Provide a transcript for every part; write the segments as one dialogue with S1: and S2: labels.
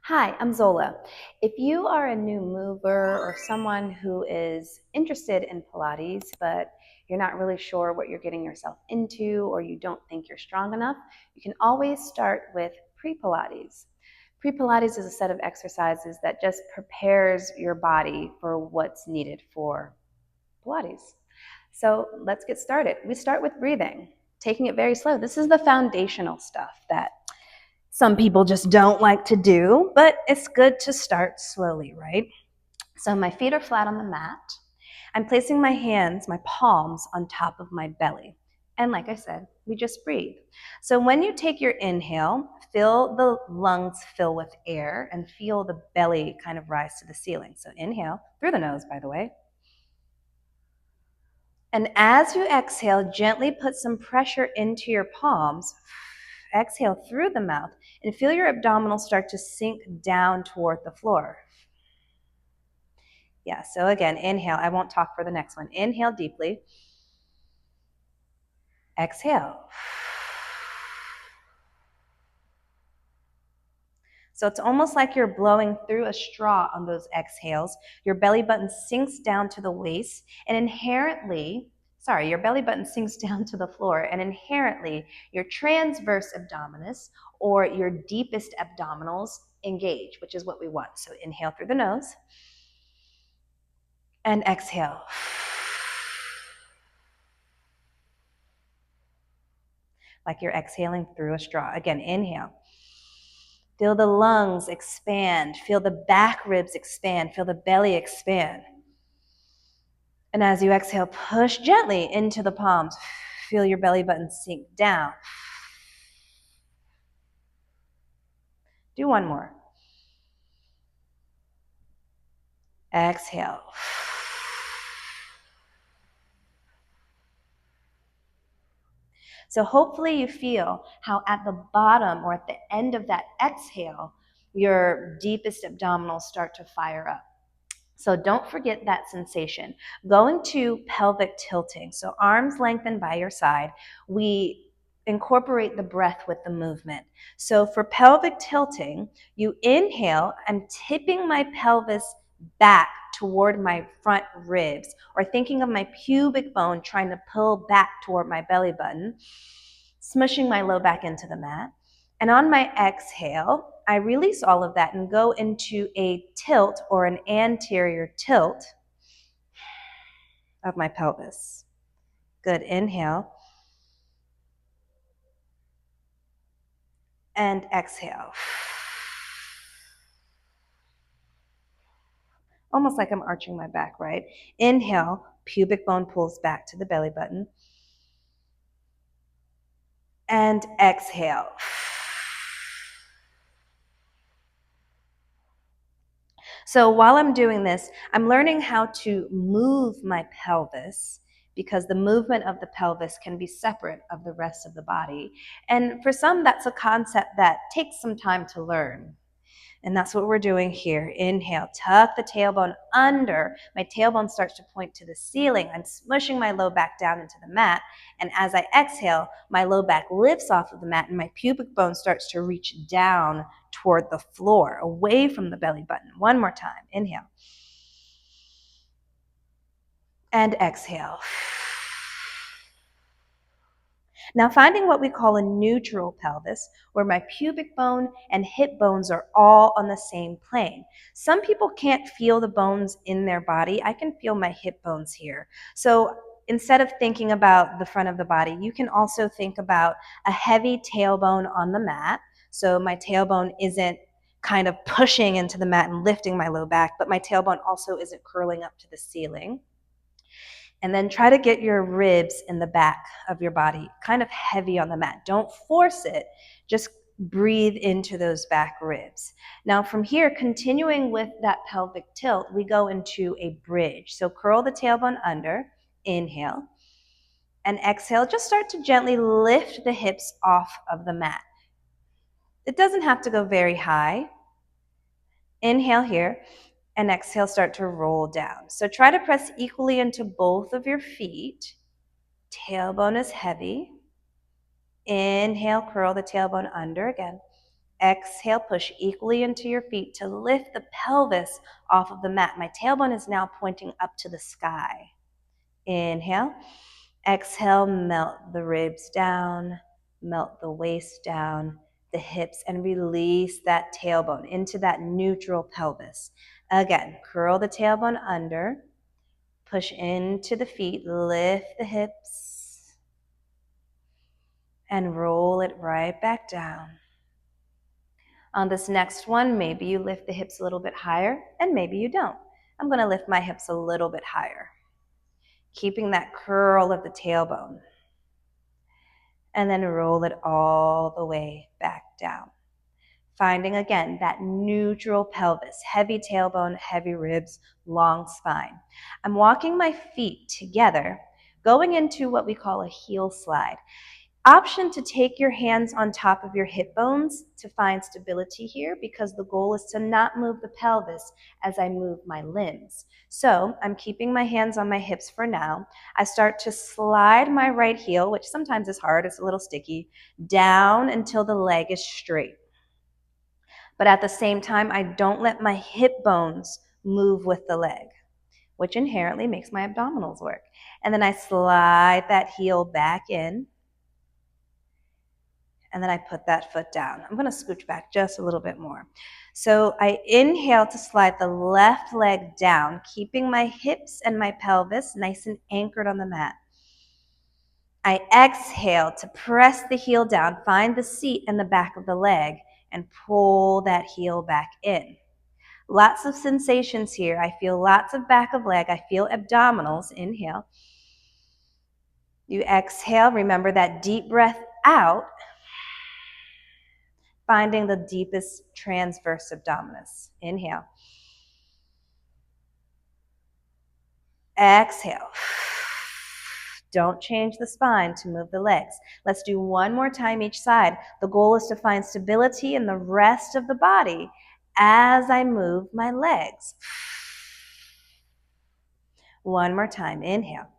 S1: Hi, I'm Zola. If you are a new mover or someone who is interested in Pilates, but you're not really sure what you're getting yourself into or you don't think you're strong enough, you can always start with Pre-Pilates. Pre-Pilates is a set of exercises that just prepares your body for what's needed for Pilates. So let's get started. We start with breathing, taking it very slow. This is the foundational stuff that some people just don't like to do, but it's good to start slowly, right? So my feet are flat on the mat. I'm placing my hands, my palms, on top of my belly. And like I said, we just breathe. So when you take your inhale, feel the lungs fill with air and feel the belly kind of rise to the ceiling. So inhale, through the nose, by the way. And as you exhale, gently put some pressure into your palms. Exhale through the mouth and feel your abdominals start to sink down toward the floor. Yeah, so again, inhale. I won't talk for the next one. Inhale deeply. Exhale. So it's almost like you're blowing through a straw on those exhales. Your belly button sinks down to the waist, and your belly button sinks down to the floor, and inherently, your transverse abdominis, or your deepest abdominals, engage, which is what we want. So inhale through the nose, and exhale. Like you're exhaling through a straw. Again, inhale. Feel the lungs expand. Feel the back ribs expand. Feel the belly expand. And as you exhale, push gently into the palms. Feel your belly button sink down. Do one more. Exhale. So hopefully you feel how at the bottom or at the end of that exhale, your deepest abdominals start to fire up. So don't forget that sensation. Going to pelvic tilting, so arms lengthened by your side, we incorporate the breath with the movement. So for pelvic tilting, you inhale, I'm tipping my pelvis back toward my front ribs, or thinking of my pubic bone trying to pull back toward my belly button, smushing my low back into the mat. And on my exhale, I release all of that and go into a tilt or an anterior tilt of my pelvis. Good. Inhale. And exhale. Almost like I'm arching my back, right? Inhale, pubic bone pulls back to the belly button. And exhale. So while I'm doing this, I'm learning how to move my pelvis, because the movement of the pelvis can be separate of the rest of the body. And for some, that's a concept that takes some time to learn. And that's what we're doing here. Inhale, tuck the tailbone under. My tailbone starts to point to the ceiling. I'm smushing my low back down into the mat. And as I exhale, my low back lifts off of the mat and my pubic bone starts to reach down toward the floor, away from the belly button. One more time. Inhale. And exhale. Now finding what we call a neutral pelvis, where my pubic bone and hip bones are all on the same plane. Some people can't feel the bones in their body. I can feel my hip bones here. So instead of thinking about the front of the body, you can also think about a heavy tailbone on the mat. So my tailbone isn't kind of pushing into the mat and lifting my low back, but my tailbone also isn't curling up to the ceiling. And then try to get your ribs in the back of your body kind of heavy on the mat. Don't force it. Just breathe into those back ribs. Now from here, continuing with that pelvic tilt, we go into a bridge. So curl the tailbone under, inhale, and exhale. Just start to gently lift the hips off of the mat. It doesn't have to go very high. Inhale here. And exhale, start to roll down. So try to press equally into both of your feet. Tailbone is heavy. Inhale, curl the tailbone under again. Exhale, push equally into your feet to lift the pelvis off of the mat. My tailbone is now pointing up to the sky. Inhale. Exhale, melt the ribs down, melt the waist down, the hips, and release that tailbone into that neutral pelvis. Again, curl the tailbone under, push into the feet, lift the hips, and roll it right back down. On this next one, maybe you lift the hips a little bit higher, and maybe you don't. I'm going to lift my hips a little bit higher, keeping that curl of the tailbone. And then roll it all the way back down. Finding, again, that neutral pelvis, heavy tailbone, heavy ribs, long spine. I'm walking my feet together, going into what we call a heel slide. Option to take your hands on top of your hip bones to find stability here, because the goal is to not move the pelvis as I move my limbs. So I'm keeping my hands on my hips for now. I start to slide my right heel, which sometimes is hard, it's a little sticky, down until the leg is straight. But at the same time, I don't let my hip bones move with the leg, which inherently makes my abdominals work. And then I slide that heel back in. And then I put that foot down. I'm going to scooch back just a little bit more. So I inhale to slide the left leg down, keeping my hips and my pelvis nice and anchored on the mat. I exhale to press the heel down, find the seat in the back of the leg, and pull that heel back in. Lots of sensations here. I feel lots of back of leg. I feel abdominals. Inhale. You exhale. Remember that deep breath out, finding the deepest transverse abdominis. Inhale. Exhale. Don't change the spine to move the legs. Let's do one more time each side. The goal is to find stability in the rest of the body as I move my legs. One more time. Inhale.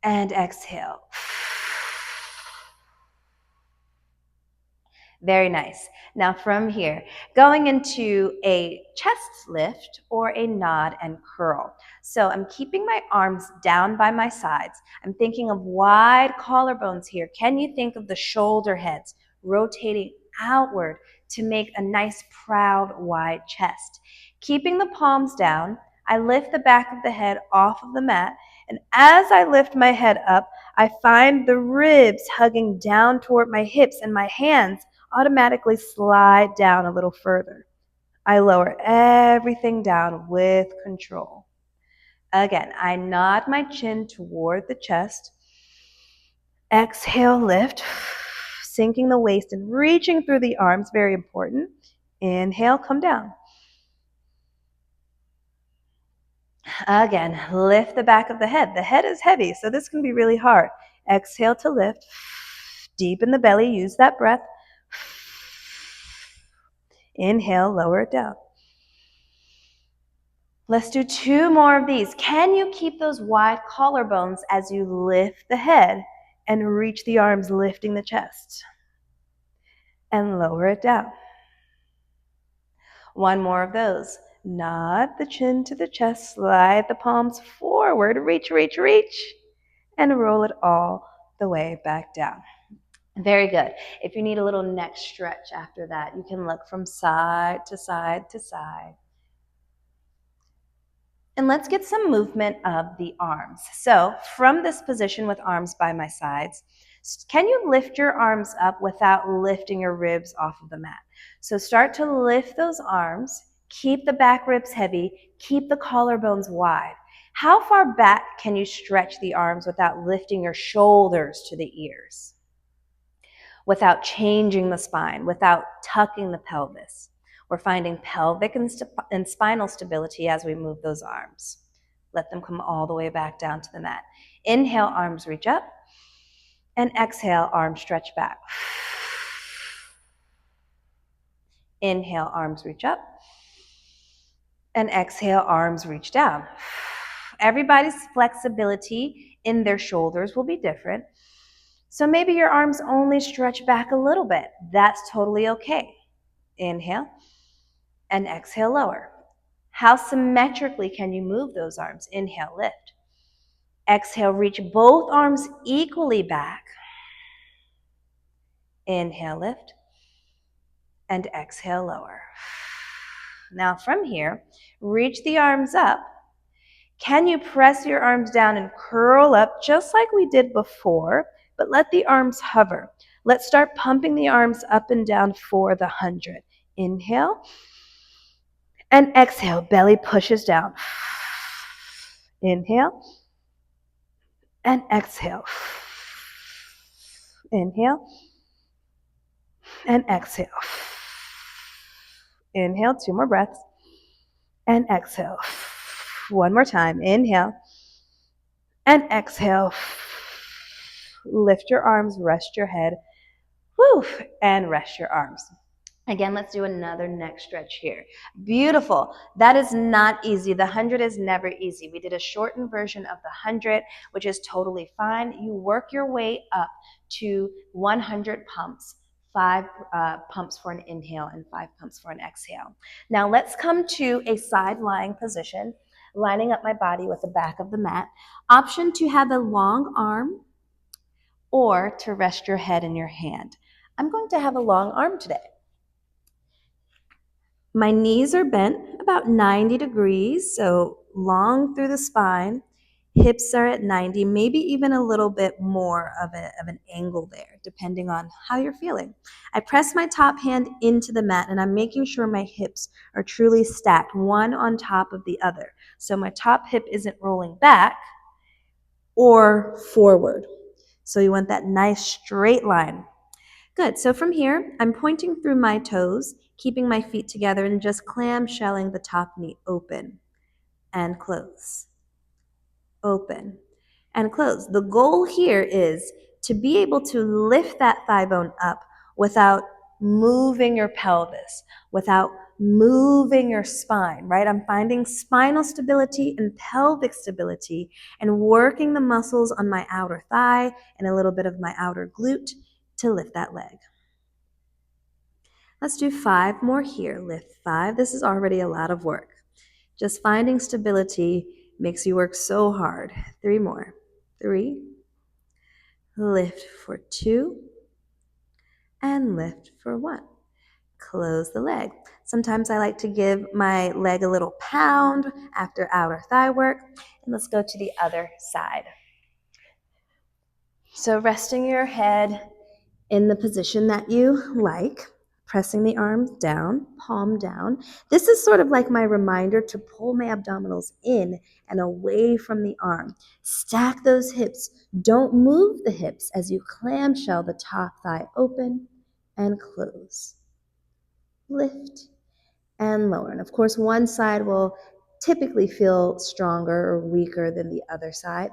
S1: And exhale. Very nice. Now from here, going into a chest lift or a nod and curl. So I'm keeping my arms down by my sides. I'm thinking of wide collarbones here. Can you think of the shoulder heads rotating outward to make a nice, proud, wide chest? Keeping the palms down, I lift the back of the head off of the mat, and as I lift my head up, I find the ribs hugging down toward my hips, and my hands automatically slide down a little further. I lower everything down with control. Again, I nod my chin toward the chest. Exhale, lift, sinking the waist and reaching through the arms, very important. Inhale, come down. Again, lift the back of the head. The head is heavy, so this can be really hard. Exhale to lift. Deepen the belly, use that breath. Inhale, lower it down. Let's do two more of these. Can you keep those wide collarbones as you lift the head and reach the arms, lifting the chest? And lower it down. One more of those. Nod the chin to the chest, slide the palms forward, reach, reach, reach, and roll it all the way back down. Very good. If you need a little neck stretch after that, you can look from side to side to side. And let's get some movement of the arms. So from this position with arms by my sides, can you lift your arms up without lifting your ribs off of the mat? So start to lift those arms, keep the back ribs heavy, keep the collarbones wide. How far back can you stretch the arms without lifting your shoulders to the ears? Without changing the spine, without tucking the pelvis. We're finding pelvic and spinal stability as we move those arms. Let them come all the way back down to the mat. Inhale, arms reach up. And exhale, arms stretch back. Inhale, arms reach up. And exhale, arms reach down. Everybody's flexibility in their shoulders will be different. So maybe your arms only stretch back a little bit. That's totally okay. Inhale and exhale, lower. How symmetrically can you move those arms? Inhale, lift. Exhale, reach both arms equally back. Inhale, lift. And exhale, lower. Now from here, reach the arms up. Can you press your arms down and curl up just like we did before, but let the arms hover. Let's start pumping the arms up and down for the 100. Inhale and exhale, belly pushes down. Inhale and exhale. Inhale and exhale. Inhale, 2 more breaths. And exhale. One more time. Inhale and exhale. Lift your arms, rest your head. Woo, and rest your arms. Again, let's do another neck stretch here. Beautiful. That is not easy. The 100 is never easy. We did a shortened version of the 100, which is totally fine. You work your way up to 100 pumps. 5 pumps for an inhale and 5 pumps for an exhale. Now let's come to a side lying position, lining up my body with the back of the mat. Option to have a long arm or to rest your head in your hand. I'm going to have a long arm today. My knees are bent about 90 degrees, so long through the spine. Hips are at 90, maybe even a little bit more of an angle there, depending on how you're feeling. I press my top hand into the mat, and I'm making sure my hips are truly stacked, one on top of the other. So my top hip isn't rolling back or forward. So you want that nice straight line. Good. So from here, I'm pointing through my toes, keeping my feet together and just clamshelling the top knee open and close, open and close. The goal here is to be able to lift that thigh bone up without moving your pelvis, without moving your spine, right? I'm finding spinal stability and pelvic stability and working the muscles on my outer thigh and a little bit of my outer glute to lift that leg. Let's do 5 more here. Lift 5. This is already a lot of work. Just finding stability makes you work so hard. 3 more. 3. Lift for 2. And lift for 1. Close the leg. Sometimes I like to give my leg a little pound after outer thigh work. And let's go to the other side. So resting your head in the position that you like. Pressing the arms down, palm down. This is sort of like my reminder to pull my abdominals in and away from the arm. Stack those hips. Don't move the hips as you clamshell the top thigh open and close. Lift and lower. And of course, one side will typically feel stronger or weaker than the other side.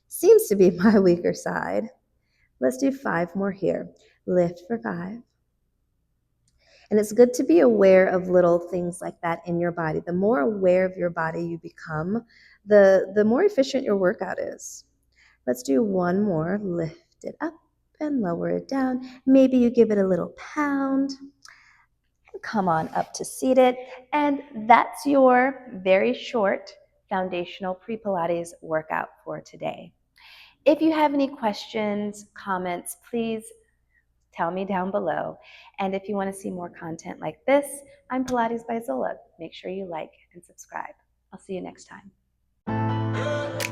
S1: Seems to be my weaker side. Let's do 5 more here. Lift for 5. And it's good to be aware of little things like that in your body. The more aware of your body you become, the more efficient your workout is. Let's do 1 more. Lift it up and lower it down. Maybe you give it a little pound. Come on up to seated. And that's your very short foundational pre-Pilates workout for today. If you have any questions, comments, please tell me down below. And if you want to see more content like this, I'm Pilates by Zola. Make sure you like and subscribe. I'll see you next time.